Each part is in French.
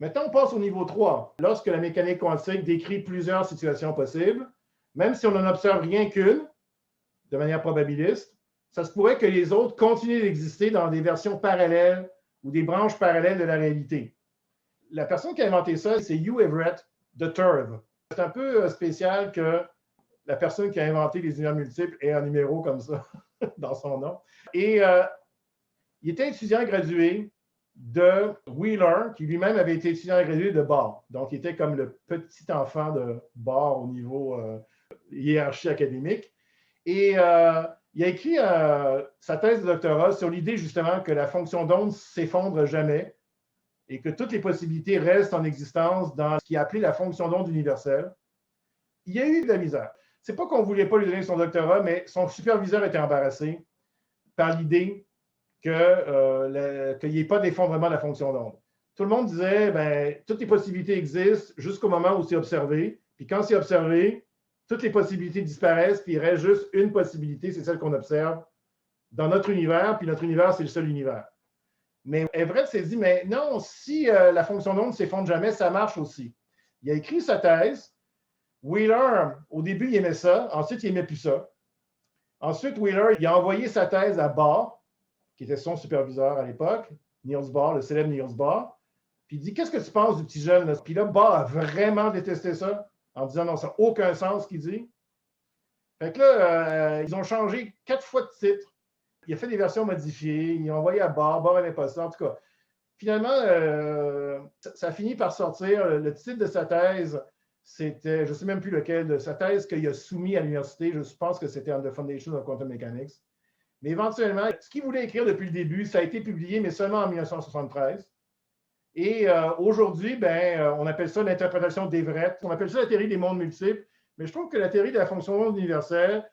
Maintenant, on passe au niveau 3. Lorsque la mécanique quantique décrit plusieurs situations possibles, même si on n'en observe rien qu'une, de manière probabiliste, ça se pourrait que les autres continuent d'exister dans des versions parallèles ou des branches parallèles de la réalité. La personne qui a inventé ça, c'est Hugh Everett de TURV. C'est un peu spécial que la personne qui a inventé les univers multiples ait un numéro comme ça dans son nom. Et il était étudiant gradué de Wheeler, qui lui-même avait été étudiant gradué de Bohr. Donc, il était comme le petit enfant de Bohr au niveau hiérarchie académique. Et il a écrit sa thèse de doctorat sur l'idée justement que la fonction d'onde ne s'effondre jamais et que toutes les possibilités restent en existence dans ce qui est appelé la fonction d'onde universelle. Il y a eu de la misère. C'est pas qu'on ne voulait pas lui donner son doctorat, mais son superviseur était embarrassé par l'idée qu'il n'y ait pas d'effondrement de la fonction d'onde. Tout le monde disait, ben, toutes les possibilités existent jusqu'au moment où c'est observé. Puis quand c'est observé, toutes les possibilités disparaissent, puis il reste juste une possibilité, c'est celle qu'on observe dans notre univers, puis notre univers, c'est le seul univers. Mais Everett s'est dit, mais non, si la fonction d'onde ne s'effondre jamais, ça marche aussi. Il a écrit sa thèse. Wheeler, au début, il aimait ça. Ensuite, il n'aimait plus ça. Ensuite, Wheeler, il a envoyé sa thèse à Bohr, qui était son superviseur à l'époque, Niels Bohr, le célèbre Niels Bohr. Puis il dit, qu'est-ce que tu penses du petit jeune? Puis là, Bohr a vraiment détesté ça, en disant, non, ça n'a aucun sens ce qu'il dit. Fait que là, ils ont changé 4 fois de titre. Il a fait des versions modifiées. Ils ont envoyé à Bohr. Bohr n'aimait pas ça. En tout cas, finalement, ça a fini par sortir. Le titre de sa thèse, c'était, je ne sais même plus lequel, de sa thèse qu'il a soumis à l'université. Je pense que c'était On the Foundation of Quantum Mechanics. Mais éventuellement, ce qu'il voulait écrire depuis le début, ça a été publié, mais seulement en 1973. Et aujourd'hui, ben, on appelle ça l'interprétation d'Everett. On appelle ça la théorie des mondes multiples. Mais je trouve que la théorie de la fonction d'onde universelle,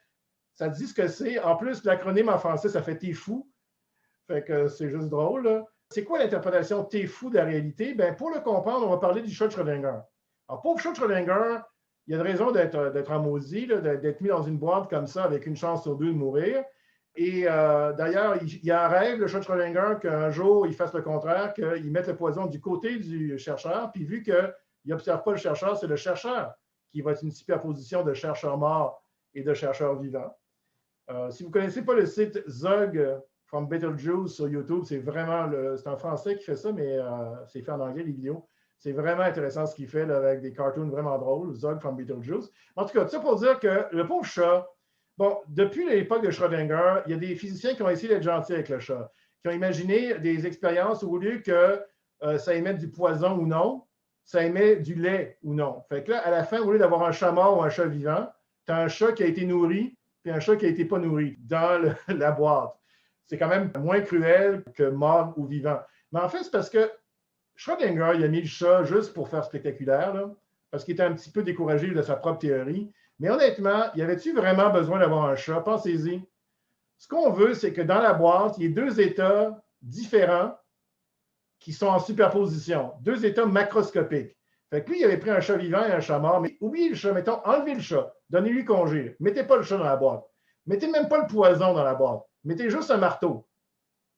ça dit ce que c'est. En plus, l'acronyme en français, ça fait T fou. Fait que c'est juste drôle, là. C'est quoi l'interprétation T fou de la réalité? Ben, pour le comprendre, on va parler du chat de Schrödinger. Alors, pauvre chat de Schrödinger, il y a de raison d'être en maudit, d'être mis dans une boîte comme ça avec une chance sur 2 de mourir. Et d'ailleurs, il y a un rêve, le chat de Schrödinger, qu'un jour, il fasse le contraire, qu'il mette le poison du côté du chercheur. Puis vu qu'il n'observe pas le chercheur, c'est le chercheur qui va être une superposition de chercheurs morts et de chercheurs vivants. Si vous ne connaissez pas le site Zug from Betelgeuse sur YouTube, c'est vraiment, c'est un Français qui fait ça, mais c'est fait en anglais, les vidéos. C'est vraiment intéressant ce qu'il fait là, avec des cartoons vraiment drôles, Zug from Betelgeuse. En tout cas, ça pour dire que le pauvre chat, bon, depuis l'époque de Schrödinger, il y a des physiciens qui ont essayé d'être gentils avec le chat, qui ont imaginé des expériences où, au lieu que ça émette du poison ou non, ça émet du lait ou non. Fait que là, à la fin, au lieu d'avoir un chat mort ou un chat vivant, tu as un chat qui a été nourri puis un chat qui n'a été pas nourri dans la boîte. C'est quand même moins cruel que mort ou vivant. Mais en fait, c'est parce que Schrödinger, il a mis le chat juste pour faire spectaculaire, là, parce qu'il était un petit peu découragé de sa propre théorie. Mais honnêtement, y avait-tu vraiment besoin d'avoir un chat? Pensez-y. Ce qu'on veut, c'est que dans la boîte, il y ait 2 états différents qui sont en superposition, 2 états macroscopiques. Fait que lui, il avait pris un chat vivant et un chat mort, mais oubliez le chat, mettons, enlevez le chat, donnez-lui congé, mettez pas le chat dans la boîte, mettez même pas le poison dans la boîte, mettez juste un marteau.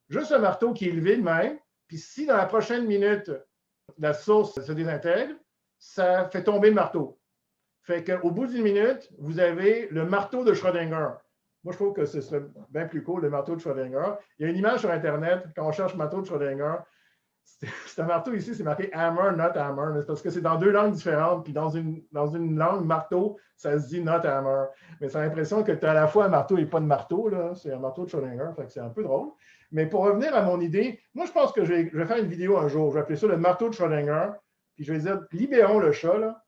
Juste un marteau qui est levé de même, puis si dans la prochaine minute, la source se désintègre, ça fait tomber le marteau. Fait qu'au bout d'une minute, vous avez le marteau de Schrödinger. Moi, je trouve que ce serait bien plus cool, le marteau de Schrödinger. Il y a une image sur Internet, quand on cherche marteau de Schrödinger, c'est un marteau ici, c'est marqué hammer, not hammer, mais c'est parce que c'est dans 2 langues différentes, puis dans une langue, marteau, ça se dit not hammer. Mais c'est l'impression que tu as à la fois un marteau et pas de marteau, là. C'est un marteau de Schrödinger, fait que c'est un peu drôle. Mais pour revenir à mon idée, moi, je pense que je vais faire une vidéo un jour, je vais appeler ça le marteau de Schrödinger, puis je vais dire, libérons le chat, là.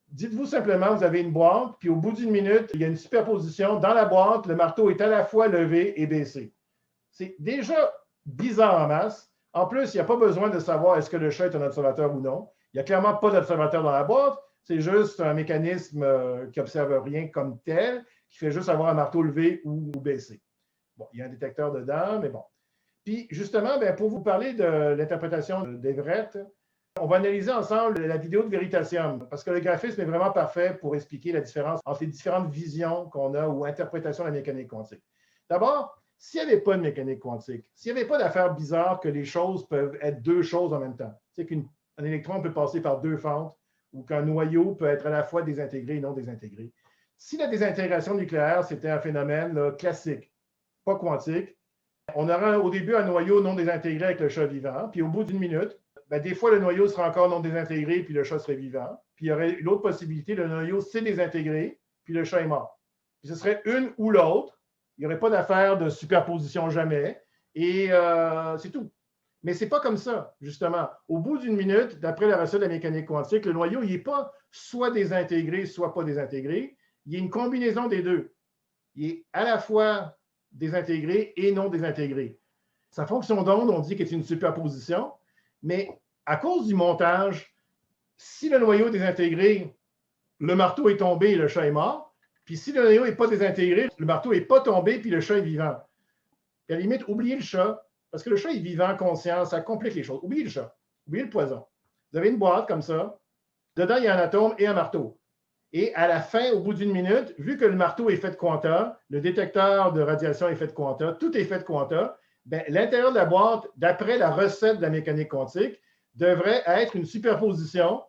Dites-vous simplement, vous avez une boîte, puis au bout d'une minute, il y a une superposition. Dans la boîte, le marteau est à la fois levé et baissé. C'est déjà bizarre en masse. En plus, il n'y a pas besoin de savoir est-ce que le chat est un observateur ou non. Il n'y a clairement pas d'observateur dans la boîte. C'est juste un mécanisme qui n'observe rien comme tel, qui fait juste avoir un marteau levé ou baissé. Bon, il y a un détecteur dedans, mais bon. Puis justement, ben, pour vous parler de l'interprétation d'Everett, on va analyser ensemble la vidéo de Veritasium, parce que le graphisme est vraiment parfait pour expliquer la différence entre les différentes visions qu'on a ou interprétations de la mécanique quantique. D'abord, s'il n'y avait pas de mécanique quantique, s'il n'y avait pas d'affaires bizarres que les choses peuvent être 2 choses en même temps, c'est qu'une un électron peut passer par deux fentes ou qu'un noyau peut être à la fois désintégré et non désintégré. Si la désintégration nucléaire, c'était un phénomène là, classique, pas quantique, on aurait au début un noyau non désintégré avec le chat vivant, puis au bout d'une minute, ben, des fois le noyau sera encore non désintégré, puis le chat serait vivant. Puis il y aurait l'autre possibilité, le noyau s'est désintégré, puis le chat est mort. Puis ce serait une ou l'autre. Il n'y aurait pas d'affaire de superposition jamais. Et c'est tout. Mais ce n'est pas comme ça, justement. Au bout d'une minute, d'après la recette de la mécanique quantique, le noyau, il n'est pas soit désintégré, soit pas désintégré. Il y a une combinaison des deux. Il est à la fois désintégré et non désintégré. Sa fonction d'onde, on dit qu'elle est une superposition, mais à cause du montage, si le noyau est désintégré, le marteau est tombé et le chat est mort. Puis si le noyau n'est pas désintégré, le marteau n'est pas tombé puis le chat est vivant. Et à la limite, oubliez le chat, parce que le chat est vivant, conscient, ça complique les choses. Oubliez le chat, oubliez le poison. Vous avez une boîte comme ça, dedans il y a un atome et un marteau. Et à la fin, au bout d'une minute, vu que le marteau est fait de quanta, le détecteur de radiation est fait de quanta, tout est fait de quanta, ben, l'intérieur de la boîte, d'après la recette de la mécanique quantique, devrait être une superposition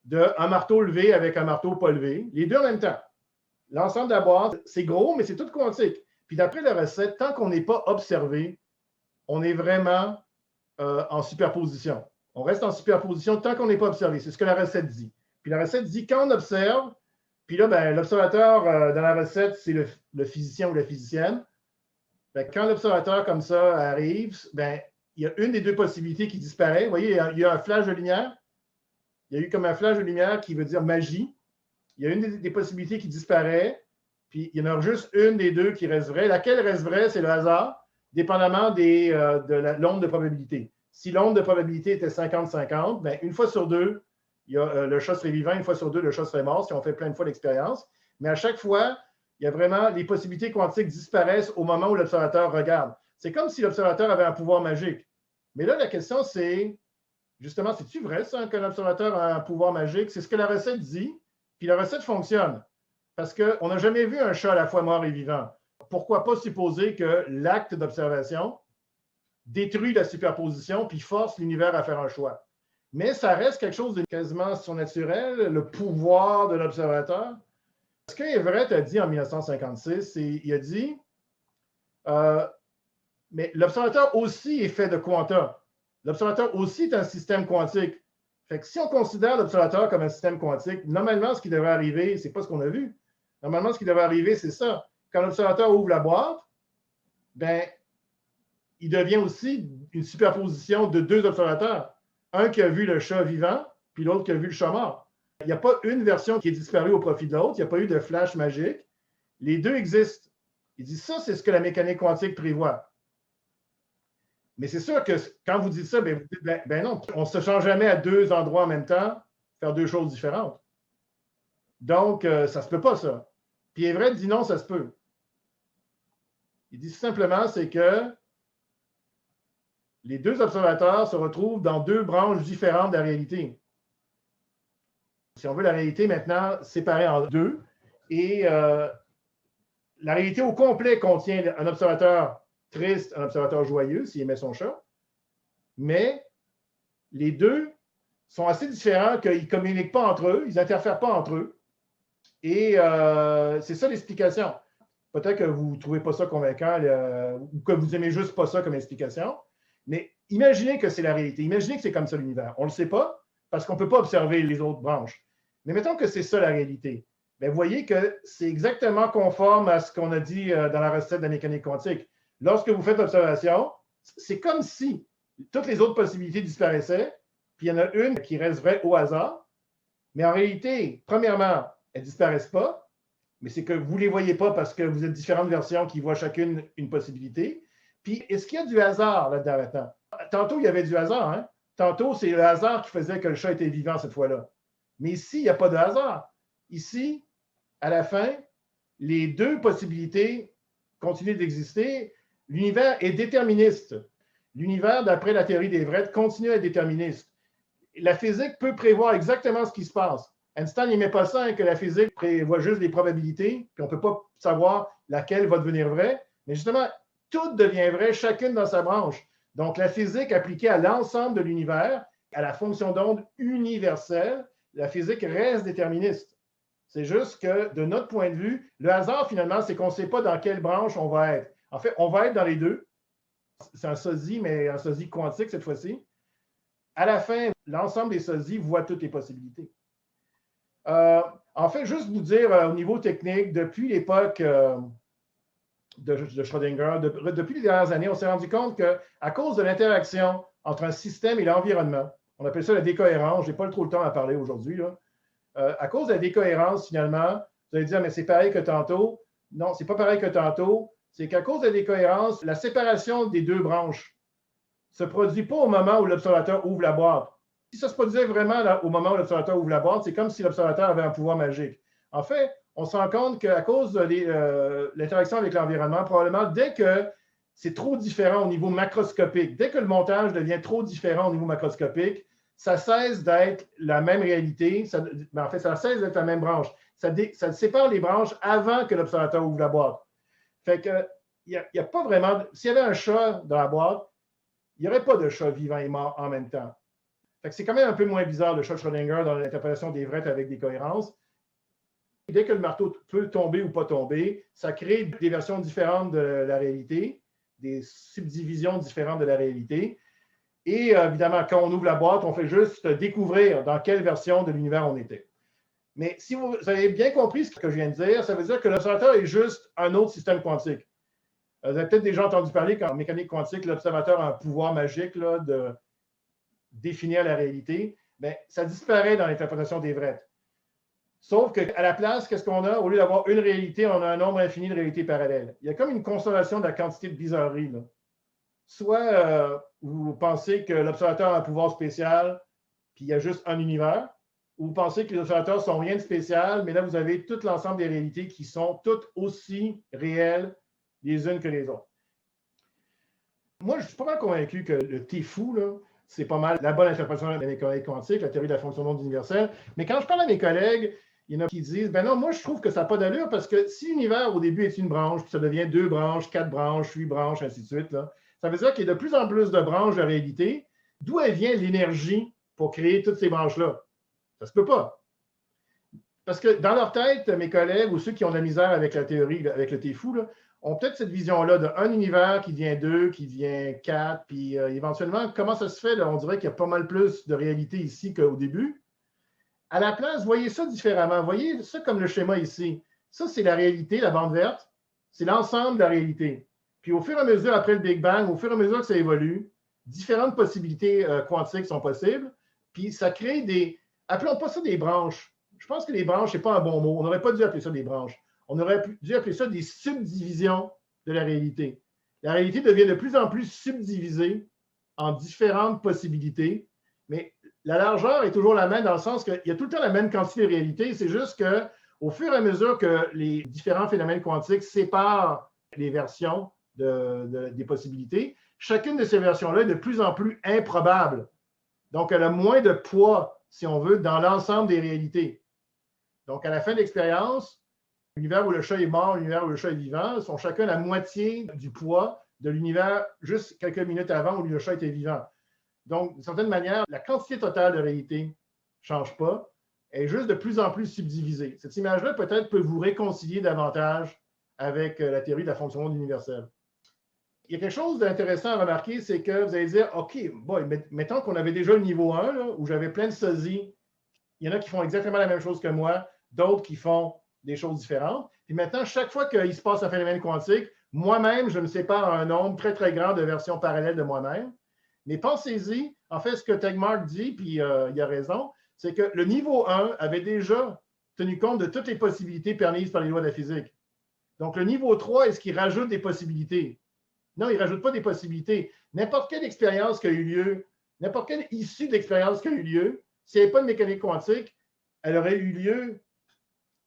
d'un marteau levé avec un marteau pas levé, les deux en même temps. L'ensemble de la boîte, c'est gros, mais c'est tout quantique. Puis d'après la recette, tant qu'on n'est pas observé, on est vraiment en superposition. On reste en superposition tant qu'on n'est pas observé. C'est ce que la recette dit. Puis la recette dit quand on observe, puis là, ben, l'observateur dans la recette, c'est le physicien ou la physicienne. Ben, quand l'observateur comme ça arrive, ben, il y a une des deux possibilités qui disparaît. Vous voyez, il y a un flash de lumière. Il y a eu comme un flash de lumière qui veut dire magie. Il y a une des possibilités qui disparaît, puis il y en a juste une des deux qui reste vraie. Laquelle reste vraie, c'est le hasard, dépendamment de l'onde de probabilité. Si l'onde de probabilité était 50-50, ben, une fois sur deux, le chat serait vivant, une fois sur deux, le chat serait mort, si on fait plein de fois l'expérience. Mais à chaque fois, il y a vraiment les possibilités quantiques disparaissent au moment où l'observateur regarde. C'est comme si l'observateur avait un pouvoir magique. Mais là, la question, c'est, justement, c'est-tu vrai, ça, qu'un observateur a un pouvoir magique? C'est ce que la recette dit, puis la recette fonctionne. Parce qu'on n'a jamais vu un chat à la fois mort et vivant. Pourquoi pas supposer que l'acte d'observation détruit la superposition puis force l'univers à faire un choix? Mais ça reste quelque chose de quasiment surnaturel, le pouvoir de l'observateur. Ce qu'Everett a dit en 1956, il a dit mais l'observateur aussi est fait de quanta. L'observateur aussi est un système quantique. Fait que si on considère l'observateur comme un système quantique, normalement, ce qui devrait arriver, c'est pas ce qu'on a vu. Normalement, ce qui devrait arriver, c'est ça. Quand l'observateur ouvre la boîte, ben, il devient aussi une superposition de deux observateurs. Un qui a vu le chat vivant, puis l'autre qui a vu le chat mort. Il n'y a pas une version qui est disparue au profit de l'autre. Il n'y a pas eu de flash magique. Les deux existent. Il dit ça, c'est ce que la mécanique quantique prévoit. Mais c'est sûr que quand vous dites ça, ben, vous dites, ben non, on ne se change jamais à deux endroits en même temps, faire deux choses différentes. Donc, ça ne se peut pas, ça. Puis Everett dit non, ça se peut. Il dit simplement, c'est que les deux observateurs se retrouvent dans deux branches différentes de la réalité. Si on veut la réalité maintenant séparée en deux, et la réalité au complet contient un observateur triste, un observateur joyeux, s'il aimait son chat, mais les deux sont assez différents qu'ils ne communiquent pas entre eux, ils n'interfèrent pas entre eux. Et c'est ça l'explication. Peut-être que vous ne trouvez pas ça convaincant ou que vous n'aimez juste pas ça comme explication, mais imaginez que c'est la réalité. Imaginez que c'est comme ça l'univers. On ne le sait pas parce qu'on ne peut pas observer les autres branches. Mais mettons que c'est ça la réalité. Bien, vous voyez que c'est exactement conforme à ce qu'on a dit dans la recette de la mécanique quantique. Lorsque vous faites l'observation, c'est comme si toutes les autres possibilités disparaissaient, puis il y en a une qui reste vraie au hasard. Mais en réalité, premièrement, elles ne disparaissent pas, mais c'est que vous ne les voyez pas parce que vous êtes différentes versions qui voient chacune une possibilité. Puis, est-ce qu'il y a du hasard là-dedans maintenant? Tantôt, il y avait du hasard. Hein? Tantôt, c'est le hasard qui faisait que le chat était vivant cette fois-là. Mais ici, il n'y a pas de hasard. Ici, à la fin, les deux possibilités continuent d'exister. L'univers est déterministe. L'univers, d'après la théorie d'Everett, continue à être déterministe. La physique peut prévoir exactement ce qui se passe. Einstein n'aimait pas ça, hein, que la physique prévoit juste des probabilités, puis on ne peut pas savoir laquelle va devenir vraie. Mais justement, tout devient vrai, chacune dans sa branche. Donc, la physique appliquée à l'ensemble de l'univers à la fonction d'onde universelle, la physique reste déterministe. C'est juste que, de notre point de vue, le hasard, finalement, c'est qu'on ne sait pas dans quelle branche on va être. En fait, on va être dans les deux. C'est un sosie, mais un sosie quantique cette fois-ci. À la fin, l'ensemble des sosies voit toutes les possibilités. En fait, juste vous dire, au niveau technique, depuis l'époque de Schrödinger, depuis les dernières années, on s'est rendu compte qu'à cause de l'interaction entre un système et l'environnement, on appelle ça la décohérence, je n'ai pas trop le temps à parler aujourd'hui, à cause de la décohérence, finalement, vous allez dire, mais c'est pareil que tantôt. Non, c'est pas pareil que tantôt. C'est qu'à cause de la décohérence, la séparation des deux branches ne se produit pas au moment où l'observateur ouvre la boîte. Si ça se produisait vraiment là, au moment où l'observateur ouvre la boîte, c'est comme si l'observateur avait un pouvoir magique. En fait, on se rend compte qu'à cause de l'interaction avec l'environnement, probablement dès que c'est trop différent au niveau macroscopique, dès que le montage devient trop différent au niveau macroscopique, ça cesse d'être la même réalité, en fait, ça cesse d'être la même branche. Ça sépare les branches avant que l'observateur ouvre la boîte. Fait que, il n'y a pas vraiment. S'il y avait un chat dans la boîte, il n'y aurait pas de chat vivant et mort en même temps. Fait que c'est quand même un peu moins bizarre le chat de Schrödinger dans l'interprétation des vraies avec des cohérences. Dès que le marteau peut tomber ou pas tomber, ça crée des versions différentes de la réalité, des subdivisions différentes de la réalité. Et évidemment, quand on ouvre la boîte, on fait juste découvrir dans quelle version de l'univers on était. Mais si vous avez bien compris ce que je viens de dire, ça veut dire que l'observateur est juste un autre système quantique. Vous avez peut-être déjà entendu parler qu'en mécanique quantique, l'observateur a un pouvoir magique là, de définir la réalité. Bien, ça disparaît dans l'interprétation des vrais. Sauf qu'à la place, qu'est-ce qu'on a? Au lieu d'avoir une réalité, on a un nombre infini de réalités parallèles. Il y a comme une constellation de la quantité de bizarreries. Là. Soit vous pensez que l'observateur a un pouvoir spécial, puis il y a juste un univers, ou vous pensez que les observateurs ne sont rien de spécial, mais là, vous avez tout l'ensemble des réalités qui sont toutes aussi réelles les unes que les autres. Moi, je suis pas mal convaincu que le T-fou, c'est pas mal la bonne interprétation de la mécanique quantique, la théorie de la fonction d'onde universelle. Mais quand je parle à mes collègues, il y en a qui disent, ben non, moi, je trouve que ça n'a pas d'allure parce que si l'univers, au début, est une branche, puis ça devient 2 branches, 4 branches, 8 branches, ainsi de suite, là, ça veut dire qu'il y a de plus en plus de branches de réalité. D'où elle vient l'énergie pour créer toutes ces branches-là? Ça ne se peut pas. Parce que dans leur tête, mes collègues ou ceux qui ont de la misère avec la théorie, avec le T-fou, ont peut-être cette vision-là d'un univers qui devient 2, qui devient 4, puis éventuellement, comment ça se fait? Là, on dirait qu'il y a pas mal plus de réalité ici qu'au début. À la place, voyez ça différemment. Voyez ça comme le schéma ici. Ça, c'est la réalité, la bande verte. C'est l'ensemble de la réalité. Puis au fur et à mesure, après le Big Bang, au fur et à mesure que ça évolue, différentes possibilités quantiques sont possibles. Puis ça crée des... Appelons pas ça des branches. Je pense que les branches, ce n'est pas un bon mot. On n'aurait pas dû appeler ça des branches. On aurait dû appeler ça des subdivisions de la réalité. La réalité devient de plus en plus subdivisée en différentes possibilités, mais la largeur est toujours la même dans le sens qu'il y a tout le temps la même quantité de réalité. C'est juste qu'au fur et à mesure que les différents phénomènes quantiques séparent les versions des possibilités, chacune de ces versions-là est de plus en plus improbable. Donc, elle a moins de poids, si on veut, dans l'ensemble des réalités. Donc, à la fin de l'expérience, l'univers où le chat est mort, l'univers où le chat est vivant, sont chacun la moitié du poids de l'univers juste quelques minutes avant où le chat était vivant. Donc, d'une certaine manière, la quantité totale de réalité ne change pas, elle est juste de plus en plus subdivisée. Cette image-là, peut-être, peut vous réconcilier davantage avec la théorie de la fonction d'onde universelle. Il y a quelque chose d'intéressant à remarquer, c'est que vous allez dire, OK, bon, mettons qu'on avait déjà le niveau 1, là, où j'avais plein de sosies. Il y en a qui font exactement la même chose que moi, d'autres qui font des choses différentes. Puis maintenant, chaque fois qu'il se passe un phénomène quantique, moi-même, je me sépare un nombre très, très grand de versions parallèles de moi-même. Mais pensez-y, en fait, ce que Tegmark dit, puis il a raison, c'est que le niveau 1 avait déjà tenu compte de toutes les possibilités permises par les lois de la physique. Donc, le niveau 3, est-ce qu'il rajoute des possibilités? Non, il ne rajoute pas des possibilités. N'importe quelle expérience qui a eu lieu, n'importe quelle issue d'expérience qui a eu lieu, s'il n'y avait pas de mécanique quantique, elle aurait eu lieu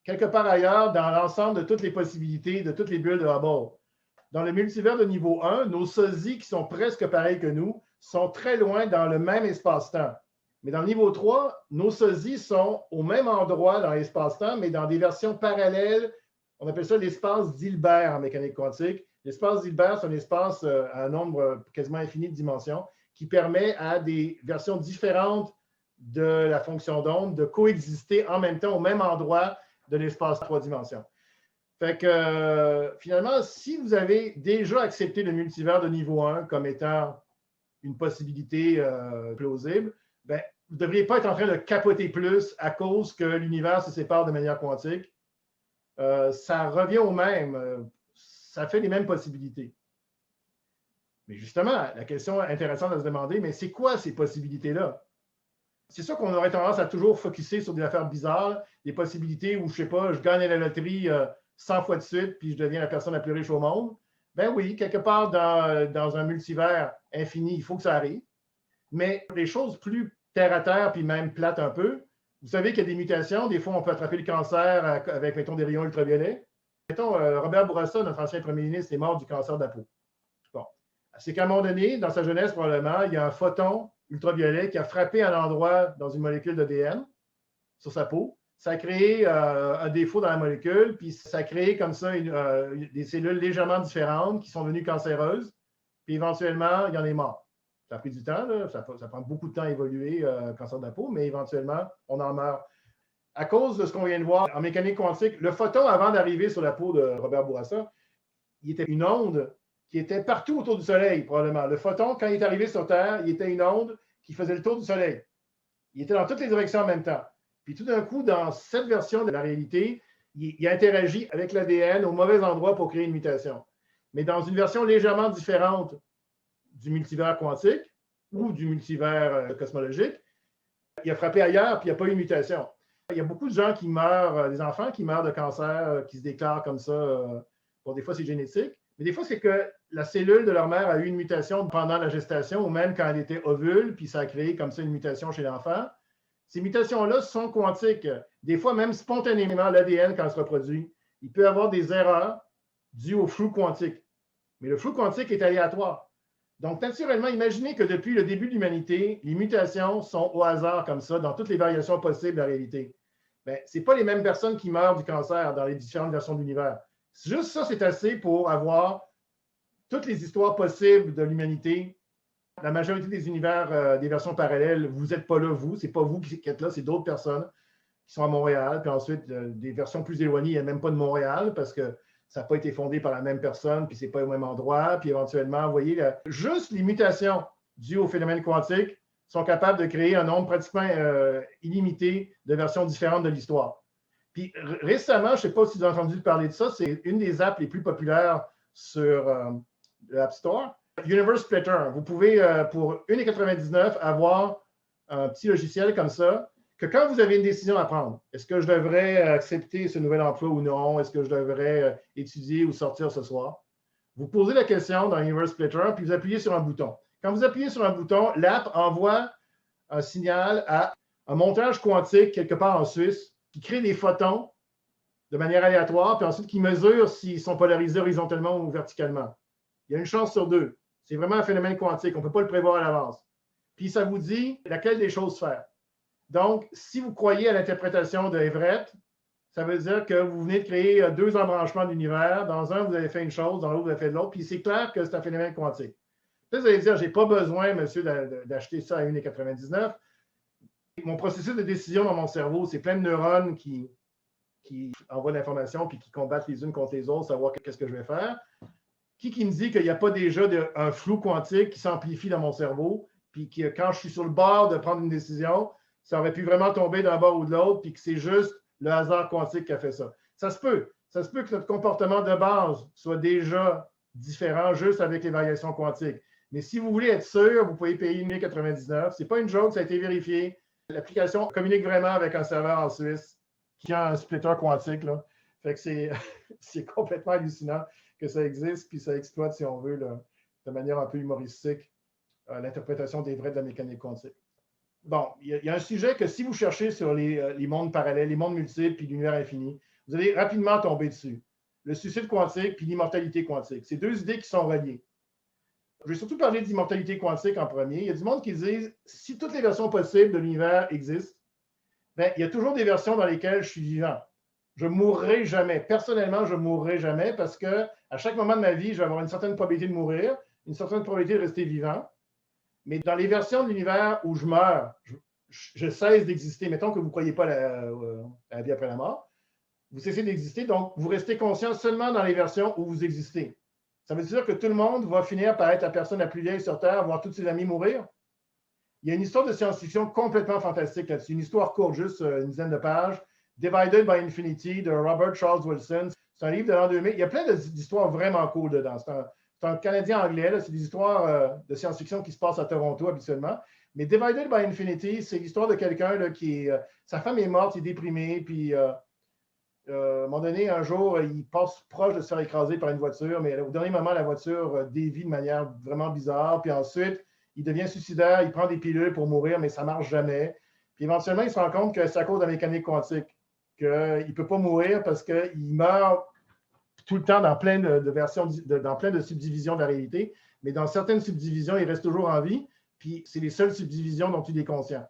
quelque part ailleurs dans l'ensemble de toutes les possibilités, de toutes les bulles de Hubble. Dans le multivers de niveau 1, nos sosies qui sont presque pareils que nous sont très loin dans le même espace-temps. Mais dans le niveau 3, nos sosies sont au même endroit dans l'espace-temps, mais dans des versions parallèles. On appelle ça l'espace d'Hilbert en mécanique quantique. L'espace d'Hilbert, c'est un espace à un nombre quasiment infini de dimensions qui permet à des versions différentes de la fonction d'onde de coexister en même temps au même endroit de l'espace 3 dimensions. Fait que finalement, si vous avez déjà accepté le multivers de niveau 1 comme étant une possibilité plausible, ben, vous ne devriez pas être en train de capoter plus à cause que l'univers se sépare de manière quantique. Ça revient au même. Ça fait les mêmes possibilités. Mais justement, la question intéressante à se demander, mais c'est quoi ces possibilités-là? C'est sûr qu'on aurait tendance à toujours focusser sur des affaires bizarres, des possibilités où, je ne sais pas, je gagne à la loterie 100 fois de suite, puis je deviens la personne la plus riche au monde. Ben oui, quelque part dans un multivers infini, il faut que ça arrive. Mais les choses plus terre à terre, puis même plates un peu, vous savez qu'il y a des mutations. Des fois, on peut attraper le cancer avec, mettons, des rayons ultraviolets. Mettons, Robert Bourassa, notre ancien premier ministre, est mort du cancer de la peau. Bon. C'est qu'à un moment donné, dans sa jeunesse, probablement, il y a un photon ultraviolet qui a frappé un endroit dans une molécule d'ADN sur sa peau. Ça a créé un défaut dans la molécule, puis ça a créé comme ça des cellules légèrement différentes qui sont devenues cancéreuses, puis éventuellement, il y en est mort. Ça a pris du temps, là. Ça prend beaucoup de temps à évoluer, le cancer de la peau, mais éventuellement, on en meurt. À cause de ce qu'on vient de voir en mécanique quantique, le photon, avant d'arriver sur la peau de Robert Bourassa, il était une onde qui était partout autour du Soleil, probablement. Le photon, quand il est arrivé sur Terre, il était une onde qui faisait le tour du Soleil. Il était dans toutes les directions en même temps. Puis tout d'un coup, dans cette version de la réalité, il interagit avec l'ADN au mauvais endroit pour créer une mutation. Mais dans une version légèrement différente du multivers quantique ou du multivers cosmologique, il a frappé ailleurs, puis il n'y a pas eu de mutation. Il y a beaucoup de gens qui meurent, des enfants qui meurent de cancer, qui se déclarent comme ça. Bon, des fois, c'est génétique. Mais des fois, c'est que la cellule de leur mère a eu une mutation pendant la gestation ou même quand elle était ovule, puis ça a créé comme ça une mutation chez l'enfant. Ces mutations-là sont quantiques. Des fois, même spontanément, l'ADN, quand il se reproduit, il peut y avoir des erreurs dues au flou quantique. Mais le flou quantique est aléatoire. Donc, naturellement, imaginez que depuis le début de l'humanité, les mutations sont au hasard comme ça, dans toutes les variations possibles de la réalité. Bien, ce n'est pas les mêmes personnes qui meurent du cancer dans les différentes versions de l'univers. Juste ça, c'est assez pour avoir toutes les histoires possibles de l'humanité. La majorité des univers, des versions parallèles, vous n'êtes pas là, vous. Ce n'est pas vous qui êtes là, c'est d'autres personnes qui sont à Montréal. Puis ensuite, des versions plus éloignées, il n'y a même pas de Montréal parce que ça n'a pas été fondé par la même personne, puis ce n'est pas au même endroit. Puis éventuellement, vous voyez, juste les mutations dues au phénomène quantique sont capables de créer un nombre pratiquement illimité de versions différentes de l'histoire. Puis récemment, je ne sais pas si vous avez entendu parler de ça, c'est une des apps les plus populaires sur l'App Store. Universe Splitter. Vous pouvez, pour 1,99 $, avoir un petit logiciel comme ça, que quand vous avez une décision à prendre, est-ce que je devrais accepter ce nouvel emploi ou non? Est-ce que je devrais étudier ou sortir ce soir? Vous posez la question dans Universe Splitter, puis vous appuyez sur un bouton. Quand vous appuyez sur un bouton, l'app envoie un signal à un montage quantique quelque part en Suisse qui crée des photons de manière aléatoire, puis ensuite qui mesure s'ils sont polarisés horizontalement ou verticalement. Il y a une chance sur deux. C'est vraiment un phénomène quantique. On ne peut pas le prévoir à l'avance. Puis ça vous dit laquelle des choses faire. Donc, si vous croyez à l'interprétation de Everett, ça veut dire que vous venez de créer deux embranchements d'univers. Dans un, vous avez fait une chose, dans l'autre, vous avez fait l'autre. Puis c'est clair que c'est un phénomène quantique. Peut-être vous allez dire, je n'ai pas besoin, monsieur, d'acheter ça à 1,99 $. Mon processus de décision dans mon cerveau, c'est plein de neurones qui envoient de l'information puis qui combattent les unes contre les autres, savoir qu'est-ce que je vais faire. Qui me dit qu'il n'y a pas déjà un flou quantique qui s'amplifie dans mon cerveau, puis que quand je suis sur le bord de prendre une décision, ça aurait pu vraiment tomber d'un bord ou de l'autre, puis que c'est juste le hasard quantique qui a fait ça. Ça se peut. Ça se peut que notre comportement de base soit déjà différent juste avec les variations quantiques. Mais si vous voulez être sûr, vous pouvez payer 1,99 $. Ce n'est pas une joke, ça a été vérifié. L'application communique vraiment avec un serveur en Suisse qui a un splitter quantique, là. Fait que c'est complètement hallucinant que ça existe, puis ça exploite, si on veut, là, de manière un peu humoristique, l'interprétation des vrais de la mécanique quantique. Bon, il y a un sujet que si vous cherchez sur les mondes parallèles, les mondes multiples, puis l'univers infini, vous allez rapidement tomber dessus. Le suicide quantique, puis l'immortalité quantique. C'est deux idées qui sont reliées. Je vais surtout parler d'immortalité quantique en premier. Il y a du monde qui dit, si toutes les versions possibles de l'univers existent, bien, il y a toujours des versions dans lesquelles je suis vivant. Je ne mourrai jamais. Personnellement, je ne mourrai jamais parce qu'à chaque moment de ma vie, je vais avoir une certaine probabilité de mourir, une certaine probabilité de rester vivant. Mais dans les versions de l'univers où je meurs, je cesse d'exister. Mettons que vous ne croyez pas à la vie après la mort. Vous cessez d'exister, donc vous restez conscient seulement dans les versions où vous existez. Ça veut dire que tout le monde va finir par être la personne la plus vieille sur Terre, voir tous ses amis mourir. Il y a une histoire de science-fiction complètement fantastique là-dessus, une histoire courte, juste une dizaine de pages, Divided by Infinity de Robert Charles Wilson. C'est un livre de l'an 2000. Il y a plein d'histoires vraiment cool dedans. C'est un Canadien anglais, c'est des histoires de science-fiction qui se passent à Toronto habituellement. Mais Divided by Infinity, c'est l'histoire de quelqu'un qui sa femme est morte, il est déprimé, puis à un moment donné, un jour, il passe proche de se faire écraser par une voiture, mais au dernier moment, la voiture dévie de manière vraiment bizarre. Puis ensuite, il devient suicidaire, il prend des pilules pour mourir, mais ça ne marche jamais. Puis éventuellement, il se rend compte que c'est à cause de la mécanique quantique, qu'il ne peut pas mourir parce qu'il meurt tout le temps dans plein de versions, dans plein de subdivisions de la réalité, mais dans certaines subdivisions, il reste toujours en vie, puis c'est les seules subdivisions dont il est conscient.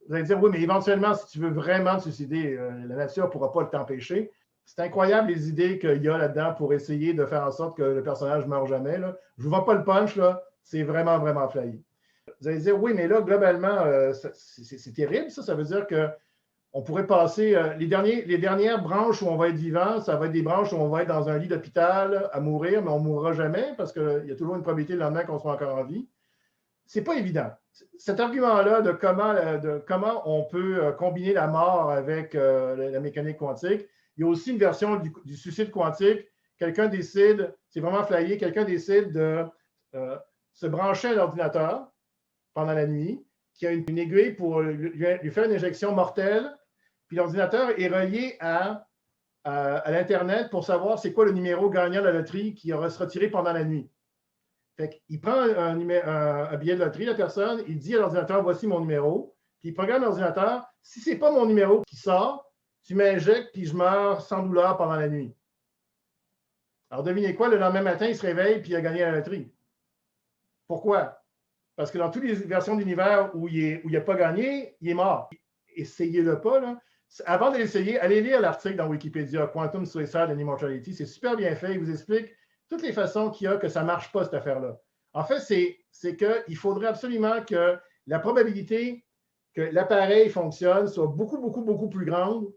Vous allez dire, oui, mais éventuellement, si tu veux vraiment te suicider, la nature ne pourra pas t'empêcher. C'est incroyable les idées qu'il y a là-dedans pour essayer de faire en sorte que le personnage ne meure jamais. Là. Je ne vous vends pas le punch, là. C'est vraiment, vraiment flyé. Vous allez dire, oui, mais là, globalement, c'est terrible, ça. Ça veut dire qu'on pourrait passer les dernières branches où on va être vivant, ça va être des branches où on va être dans un lit d'hôpital à mourir, mais on ne mourra jamais parce qu'il y a toujours une probabilité le lendemain qu'on soit encore en vie. C'est pas évident. Cet argument-là de comment on peut combiner la mort avec la mécanique quantique, il y a aussi une version du suicide quantique. Quelqu'un décide, c'est vraiment flyé, quelqu'un décide de se brancher à l'ordinateur pendant la nuit, qui a une aiguille pour lui faire une injection mortelle, puis l'ordinateur est relié à l'Internet pour savoir c'est quoi le numéro gagnant de la loterie qui aura se retiré pendant la nuit. Fait il prend un billet de loterie, la personne, il dit à l'ordinateur, voici mon numéro, puis il programme l'ordinateur, si ce n'est pas mon numéro qui sort, tu m'injectes, puis je meurs sans douleur pendant la nuit. Alors devinez quoi, le lendemain matin, il se réveille, puis il a gagné la loterie. Pourquoi? Parce que dans toutes les versions d'univers où il n'a pas gagné, il est mort. Essayez-le pas, là. Avant de l'essayer, allez lire l'article dans Wikipédia, Quantum Suicide and Immortality. C'est super bien fait, il vous explique toutes les façons qu'il y a que ça ne marche pas, cette affaire-là. En fait, c'est qu'il faudrait absolument que la probabilité que l'appareil fonctionne soit beaucoup, beaucoup, beaucoup plus grande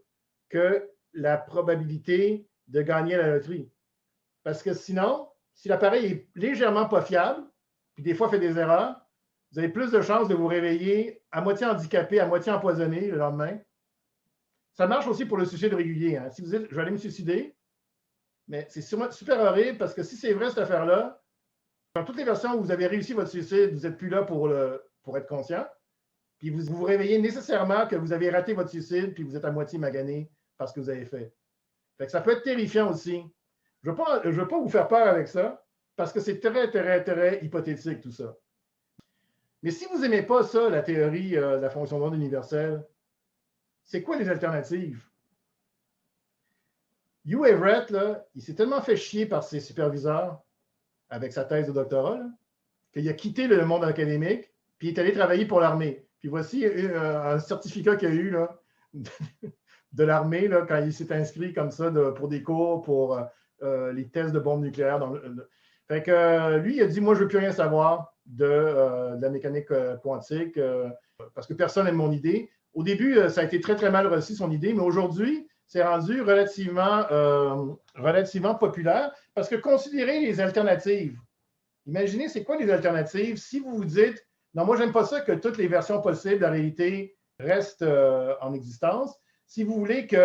que la probabilité de gagner la loterie. Parce que sinon, si l'appareil est légèrement pas fiable, puis des fois fait des erreurs, vous avez plus de chances de vous réveiller à moitié handicapé, à moitié empoisonné le lendemain. Ça marche aussi pour le suicide régulier. Hein. Si vous dites, je vais aller me suicider, mais c'est super horrible parce que si c'est vrai cette affaire-là, dans toutes les versions où vous avez réussi votre suicide, vous n'êtes plus là pour être conscient. Puis vous vous réveillez nécessairement que vous avez raté votre suicide puis vous êtes à moitié magané parce que vous avez fait. Fait que ça peut être terrifiant aussi. Je ne veux pas vous faire peur avec ça parce que c'est très, très, très hypothétique tout ça. Mais si vous n'aimez pas ça, la théorie de la fonction d'onde universelle, c'est quoi les alternatives? Hugh Everett, là, il s'est tellement fait chier par ses superviseurs avec sa thèse de doctorat qu'il a quitté le monde académique puis il est allé travailler pour l'armée. Puis voici un certificat qu'il a eu là, de l'armée là, quand il s'est inscrit comme ça pour des cours pour les tests de bombes nucléaires. Fait que lui, il a dit, moi, je ne veux plus rien savoir de la mécanique quantique parce que personne n'aime mon idée. Au début, ça a été très, très mal reçu, son idée, mais aujourd'hui, c'est rendu relativement populaire parce que considérez les alternatives. Imaginez, c'est quoi les alternatives si vous vous dites, non, moi, j'aime pas ça que toutes les versions possibles de la réalité restent en existence. Si vous voulez qu'il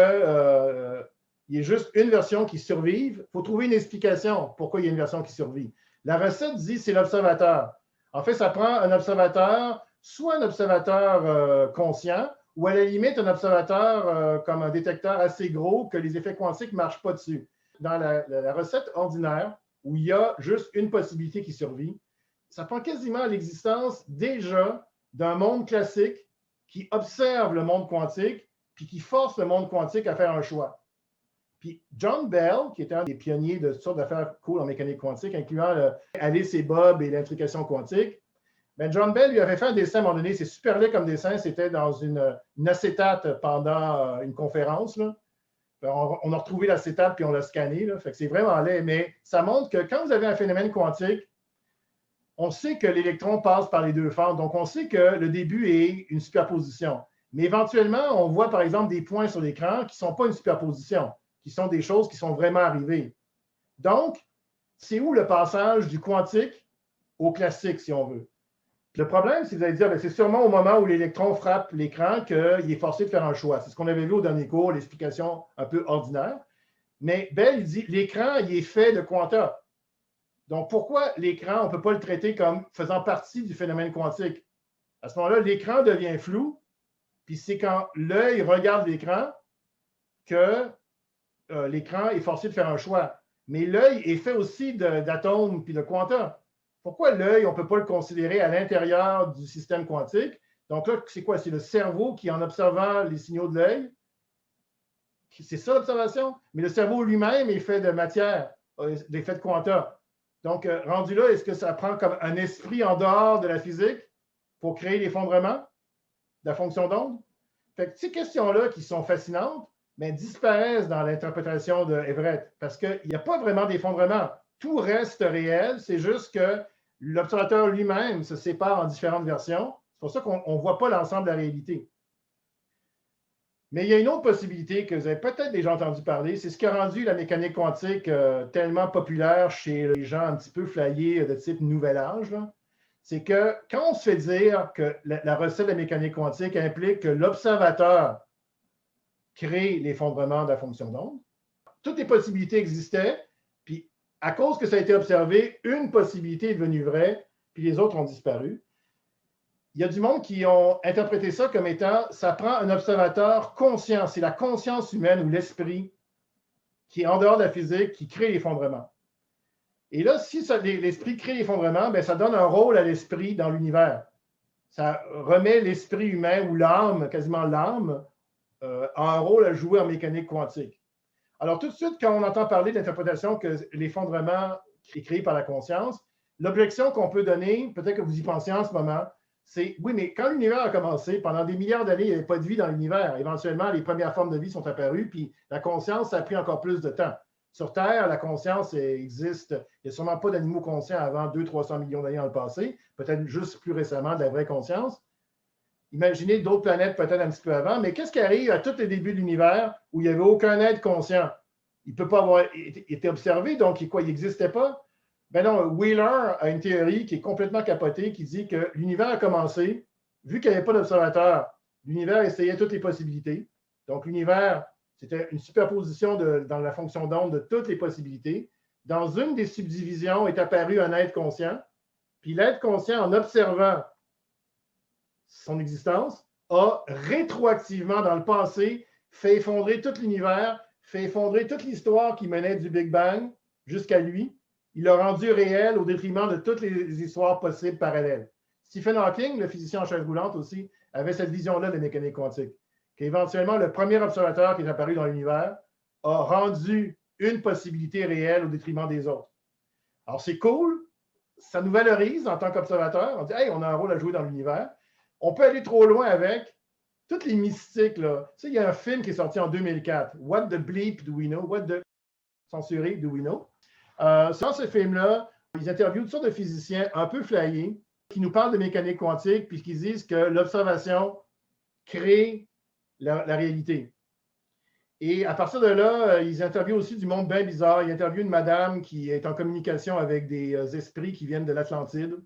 y ait juste une version qui survive, il faut trouver une explication pourquoi il y a une version qui survit. La recette dit c'est l'observateur. En fait, ça prend un observateur, soit un observateur conscient, ou à la limite un observateur comme un détecteur assez gros que les effets quantiques ne marchent pas dessus. Dans la recette ordinaire, où il y a juste une possibilité qui survit, ça prend quasiment l'existence déjà d'un monde classique qui observe le monde quantique puis qui force le monde quantique à faire un choix. Puis John Bell, qui était un des pionniers de toutes sortes d'affaires cool en mécanique quantique, incluant Alice et Bob et l'intrication quantique, ben John Bell lui avait fait un dessin à un moment donné, c'est super laid comme dessin, c'était dans une acétate pendant une conférence. Là. On a retrouvé l'acétate puis on l'a scanné, là, fait que c'est vraiment laid, mais ça montre que quand vous avez un phénomène quantique, on sait que l'électron passe par les deux fentes, donc on sait que le début est une superposition. Mais éventuellement, on voit par exemple des points sur l'écran qui ne sont pas une superposition, qui sont des choses qui sont vraiment arrivées. Donc, c'est où le passage du quantique au classique, si on veut? Le problème, c'est que vous allez dire, c'est sûrement au moment où l'électron frappe l'écran qu'il est forcé de faire un choix. C'est ce qu'on avait vu au dernier cours, l'explication un peu ordinaire. Mais Bell, il dit, l'écran, il est fait de quanta. Donc, pourquoi l'écran, on ne peut pas le traiter comme faisant partie du phénomène quantique? À ce moment-là, l'écran devient flou, puis c'est quand l'œil regarde l'écran que l'écran est forcé de faire un choix. Mais l'œil est fait aussi d'atomes puis de quanta. Pourquoi l'œil, on ne peut pas le considérer à l'intérieur du système quantique? Donc là, c'est quoi? C'est le cerveau qui, en observant les signaux de l'œil, c'est ça l'observation? Mais le cerveau lui-même est fait de matière, est fait de quanta. Donc, rendu là, est-ce que ça prend comme un esprit en dehors de la physique pour créer l'effondrement de la fonction d'onde? Fait que ces questions-là qui sont fascinantes, mais disparaissent dans l'interprétation de Everett parce qu'il n'y a pas vraiment d'effondrement. Tout reste réel, c'est juste que l'observateur lui-même se sépare en différentes versions. C'est pour ça qu'on ne voit pas l'ensemble de la réalité. Mais il y a une autre possibilité que vous avez peut-être déjà entendu parler, c'est ce qui a rendu la mécanique quantique tellement populaire chez les gens un petit peu flyés de type nouvel âge. C'est que quand on se fait dire que la recette de la mécanique quantique implique que l'observateur crée l'effondrement de la fonction d'onde, toutes les possibilités existaient, puis à cause que ça a été observé, une possibilité est devenue vraie, puis les autres ont disparu. Il y a du monde qui ont interprété ça comme étant, ça prend un observateur conscient, c'est la conscience humaine ou l'esprit qui est en dehors de la physique qui crée l'effondrement. Et là, si l'esprit crée l'effondrement, bien, ça donne un rôle à l'esprit dans l'univers. Ça remet l'esprit humain ou l'âme, quasiment l'âme, a un rôle à jouer en mécanique quantique. Alors, tout de suite, quand on entend parler de l'interprétation que l'effondrement est créé par la conscience, l'objection qu'on peut donner, peut-être que vous y pensez en ce moment, c'est oui, mais quand l'univers a commencé, pendant des milliards d'années, il n'y avait pas de vie dans l'univers. Éventuellement, les premières formes de vie sont apparues, puis la conscience, ça a pris encore plus de temps. Sur Terre, la conscience existe. Il n'y a sûrement pas d'animaux conscients avant 200-300 millions d'années dans le passé, peut-être juste plus récemment de la vraie conscience. Imaginez d'autres planètes peut-être un petit peu avant, mais qu'est-ce qui arrive à tous les débuts de l'univers où il n'y avait aucun être conscient? Il ne peut pas avoir été observé, donc il n'existait pas? Ben non, Wheeler a une théorie qui est complètement capotée qui dit que l'univers a commencé, vu qu'il n'y avait pas d'observateur, l'univers essayait toutes les possibilités. Donc l'univers, c'était une superposition dans la fonction d'onde de toutes les possibilités. Dans une des subdivisions est apparu un être conscient, puis l'être conscient, en observant son existence, a rétroactivement, dans le passé, fait effondrer tout l'univers, fait effondrer toute l'histoire qui menait du Big Bang jusqu'à lui. Il l'a rendu réel au détriment de toutes les histoires possibles parallèles. Stephen Hawking, le physicien en chaise roulante aussi, avait cette vision-là de mécanique quantique, qu'éventuellement, le premier observateur qui est apparu dans l'univers a rendu une possibilité réelle au détriment des autres. Alors, c'est cool, ça nous valorise en tant qu'observateur. On dit, hey, on a un rôle à jouer dans l'univers. On peut aller trop loin avec toutes les mystiques. Là. Tu sais, il y a un film qui est sorti en 2004, What the Bleep Do We Know? What the censuré Do We Know? Dans ce film-là, ils interviewent toutes sortes de physiciens un peu flyés qui nous parlent de mécanique quantique puis qui disent que l'observation crée la réalité. Et à partir de là, ils interviewent aussi du monde bien bizarre. Ils interviewent une madame qui est en communication avec des esprits qui viennent de l'Atlantide.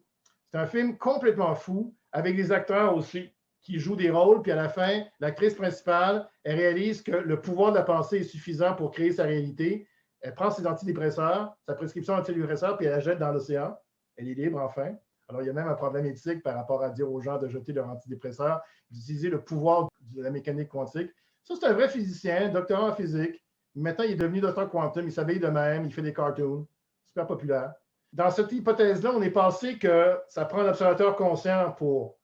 C'est un film complètement fou, avec des acteurs aussi qui jouent des rôles. Puis à la fin, l'actrice principale, elle réalise que le pouvoir de la pensée est suffisant pour créer sa réalité. Elle prend ses antidépresseurs, sa prescription antidépresseur, puis elle la jette dans l'océan. Elle est libre, enfin. Alors, il y a même un problème éthique par rapport à dire aux gens de jeter leur antidépresseur, d'utiliser le pouvoir de la mécanique quantique. Ça, c'est un vrai physicien, doctorant en physique. Maintenant, il est devenu docteur quantum, il s'habille de même, il fait des cartoons. Super populaire. Dans cette hypothèse-là, on est passé que ça prend un observateur conscient pour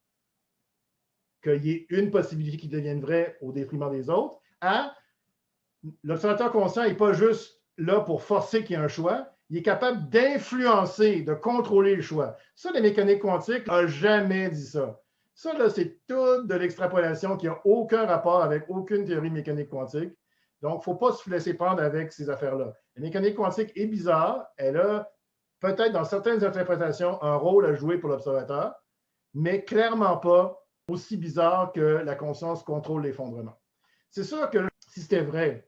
qu'il y ait une possibilité qui devienne vraie au détriment des autres, à l'observateur conscient n'est pas juste là pour forcer qu'il y ait un choix, il est capable d'influencer, de contrôler le choix. Ça, la mécanique quantique n'a jamais dit ça. Ça, là, c'est tout de l'extrapolation qui n'a aucun rapport avec aucune théorie mécanique quantique. Donc, il ne faut pas se laisser prendre avec ces affaires-là. La mécanique quantique est bizarre. Elle a peut-être dans certaines interprétations un rôle à jouer pour l'observateur, mais clairement pas aussi bizarre que la conscience contrôle l'effondrement. C'est sûr que si c'était vrai,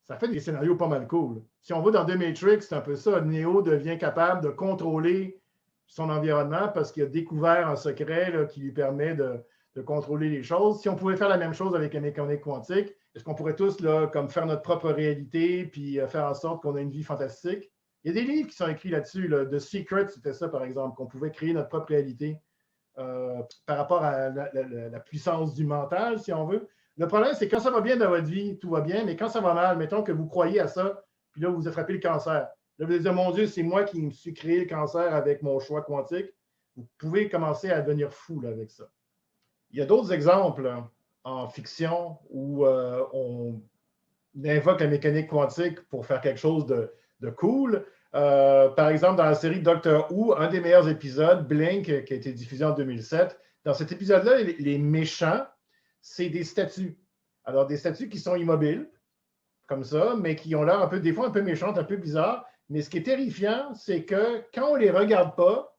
ça fait des scénarios pas mal cool. Si on va dans The Matrix, c'est un peu ça. Neo devient capable de contrôler son environnement parce qu'il a découvert un secret là, qui lui permet de contrôler les choses. Si on pouvait faire la même chose avec la mécanique quantique, est-ce qu'on pourrait tous là, comme faire notre propre réalité puis faire en sorte qu'on ait une vie fantastique? Il y a des livres qui sont écrits là-dessus. Là. The Secret, c'était ça, par exemple, qu'on pouvait créer notre propre réalité par rapport à la puissance du mental, si on veut. Le problème, c'est que quand ça va bien dans votre vie, tout va bien, mais quand ça va mal, mettons que vous croyez à ça, puis là, vous attrapez le cancer. Là, vous allez dire, mon Dieu, c'est moi qui me suis créé le cancer avec mon choix quantique. Vous pouvez commencer à devenir fou là, avec ça. Il y a d'autres exemples hein, en fiction où on invoque la mécanique quantique pour faire quelque chose de cool. Par exemple, dans la série Doctor Who, un des meilleurs épisodes, Blink, qui a été diffusé en 2007, dans cet épisode-là, les méchants, c'est des statues. Alors, des statues qui sont immobiles, comme ça, mais qui ont l'air des fois un peu méchantes, un peu bizarres. Mais ce qui est terrifiant, c'est que quand on ne les regarde pas,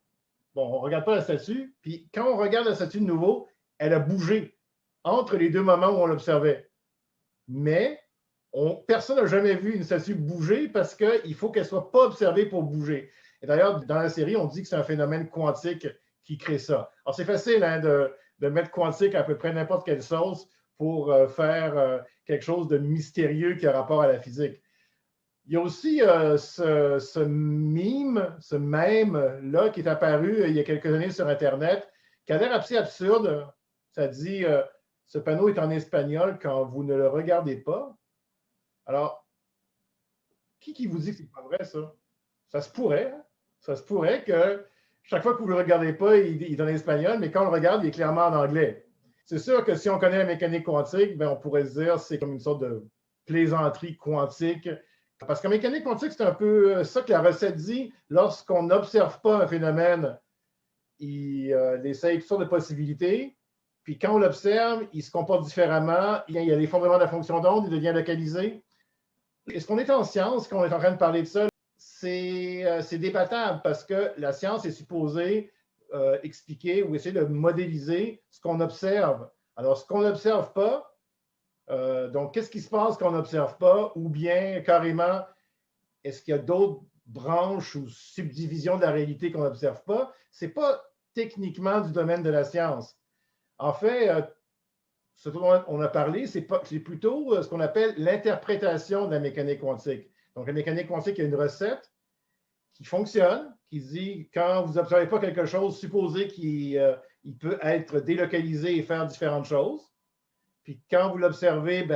bon, on ne regarde pas la statue, puis quand on regarde la statue de nouveau, elle a bougé entre les deux moments où on l'observait. Mais personne n'a jamais vu une statue bouger parce qu'il faut qu'elle ne soit pas observée pour bouger. Et d'ailleurs, dans la série, on dit que c'est un phénomène quantique qui crée ça. Alors, c'est facile hein, de mettre quantique à peu près n'importe quelle sauce pour faire quelque chose de mystérieux qui a rapport à la physique. Il y a aussi ce mème-là qui est apparu il y a quelques années sur Internet, qui a l'air assez absurde. Ça dit ce panneau est en espagnol quand vous ne le regardez pas. Alors, qui vous dit que c'est pas vrai, ça? Ça se pourrait. Hein? Ça se pourrait que chaque fois que vous ne le regardez pas, il est en espagnol, mais quand on le regarde, il est clairement en anglais. C'est sûr que si on connaît la mécanique quantique, ben on pourrait se dire que c'est comme une sorte de plaisanterie quantique. Parce qu'en mécanique quantique, c'est un peu ça que la recette dit. Lorsqu'on n'observe pas un phénomène, il essaye toutes sortes de possibilités. Puis quand on l'observe, il se comporte différemment. Il y a l'effondrement de la fonction d'onde, il devient localisé. Est-ce qu'on est en science quand on est en train de parler de ça? C'est débattable parce que la science est supposée expliquer ou essayer de modéliser ce qu'on observe. Alors, ce qu'on n'observe pas, donc qu'est-ce qui se passe quand on n'observe pas, ou bien carrément, est-ce qu'il y a d'autres branches ou subdivisions de la réalité qu'on n'observe pas? Ce n'est pas techniquement du domaine de la science. En fait, ce dont on a parlé, c'est plutôt ce qu'on appelle l'interprétation de la mécanique quantique. Donc, la mécanique quantique, il y a une recette qui fonctionne, qui dit quand vous n'observez pas quelque chose, supposez qu'il peut être délocalisé et faire différentes choses. Puis quand vous l'observez,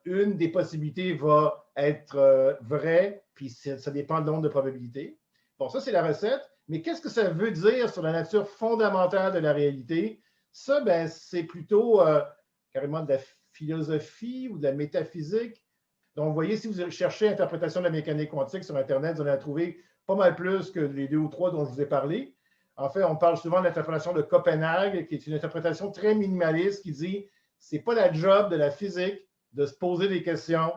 une des possibilités va être vraie, puis ça dépend de nombre de probabilités. Bon, ça, c'est la recette. Mais qu'est-ce que ça veut dire sur la nature fondamentale de la réalité? Ça, c'est plutôt carrément de la philosophie ou de la métaphysique. Donc, vous voyez, si vous cherchez interprétation de la mécanique quantique sur Internet, vous allez la trouver pas mal plus que les 2 ou 3 dont je vous ai parlé. En fait, on parle souvent de l'interprétation de Copenhague, qui est une interprétation très minimaliste qui dit c'est pas la job de la physique de se poser des questions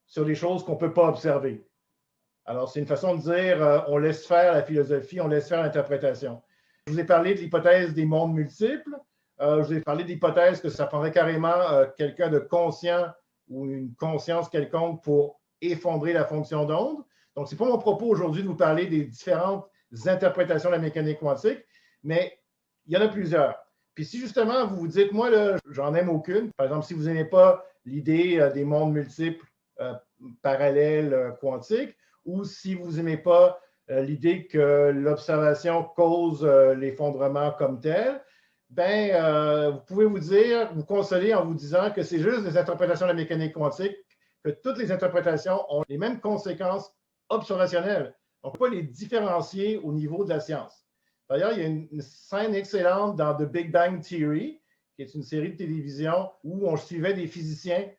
sur des choses qu'on ne peut pas observer. Alors, c'est une façon de dire on laisse faire la philosophie, on laisse faire l'interprétation. Je vous ai parlé de l'hypothèse des mondes multiples. Je vous ai parlé de l'hypothèse que ça prendrait carrément quelqu'un de conscient ou une conscience quelconque pour effondrer la fonction d'onde. Donc, ce n'est pas mon propos aujourd'hui de vous parler des différentes interprétations de la mécanique quantique, mais il y en a plusieurs. Puis si justement vous vous dites, moi, là, j'en aime aucune, par exemple, si vous n'aimez pas l'idée des mondes multiples parallèles quantiques, ou si vous n'aimez pas l'idée que l'observation cause l'effondrement comme tel, vous pouvez vous consoler en vous disant que c'est juste des interprétations de la mécanique quantique, que toutes les interprétations ont les mêmes conséquences observationnelles. On ne peut pas les différencier au niveau de la science. D'ailleurs, il y a une scène excellente dans The Big Bang Theory, qui est une série de télévision où on suivait des physiciens.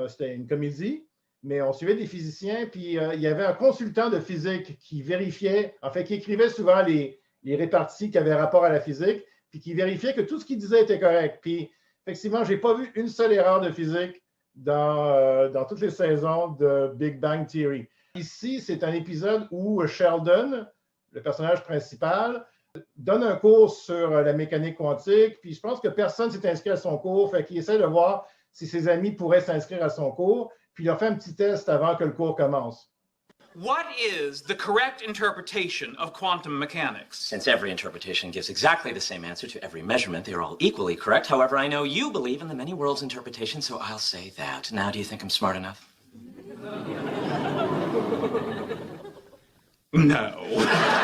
C'était une comédie, mais on suivait des physiciens, puis il y avait un consultant de physique qui vérifiait, en fait, qui écrivait souvent les réparties qui avaient rapport à la physique, puis qui vérifiait que tout ce qu'il disait était correct. Puis, effectivement, je n'ai pas vu une seule erreur de physique dans toutes les saisons de Big Bang Theory. Ici, c'est un épisode où Sheldon, le personnage principal, donne un cours sur la mécanique quantique, puis je pense que personne ne s'est inscrit à son cours, fait qu'il essaie de voir si ses amis pourraient s'inscrire à son cours, puis il a fait un petit test avant que le cours commence. What is the correct interpretation of quantum mechanics? Since every interpretation gives exactly the same answer to every measurement, they are all equally correct. However, I know you believe in the many worlds interpretation, so I'll say that. Now, do you think I'm smart enough? No.